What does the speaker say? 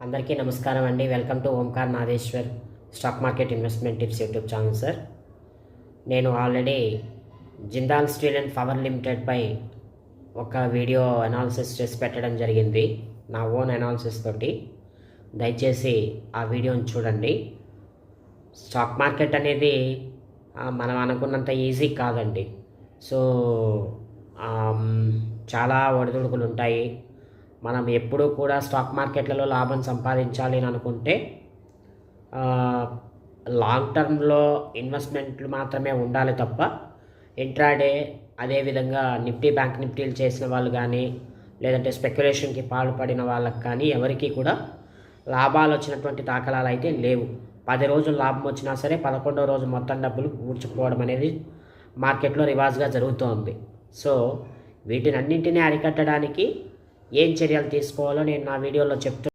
అందరికీ నమస్కారం అండి. Welcome to Omkar Nageshwar stock market investment tips YouTube channel sir. నేను already Jindal steel and power లిమిటెడ్పై ఒక వీడియో అనాలిసిస్ చేసి పెట్టడం జరిగింది, నా ఓన్ అనాలిసిస్ తోటి. దయచేసి ఆ వీడియోని చూడండి. స్టాక్ మార్కెట్ అనేది మనం అనుకున్నంత ఈజీ కాదండి. సో చాలా ఒడిదుడుకులు ఉంటాయి. మనం ఎప్పుడూ కూడా స్టాక్ మార్కెట్లలో లాభం సంపాదించాలి అని అనుకుంటే లాంగ్ టర్మ్లో ఇన్వెస్ట్మెంట్లు మాత్రమే ఉండాలి తప్ప ఇంట్రాడే అదేవిధంగా బ్యాంక్ నిఫ్టీలు చేసిన వాళ్ళు కానీ లేదంటే స్పెక్యులేషన్కి పాల్పడిన వాళ్ళకి కానీ ఎవరికి కూడా లాభాలు వచ్చినటువంటి దాఖలాలు అయితే లేవు. 10 రోజులు లాభం వచ్చినా సరే 11వ రోజు మొత్తం డబ్బులు ఊడ్చుకోవడం అనేది మార్కెట్లో రివాజ్గా జరుగుతోంది. సో వీటినన్నింటినీ అరికట్టడానికి ఏం చర్యలు తీసుకోవాలో నేను నా వీడియోలో చెప్తున్నాను.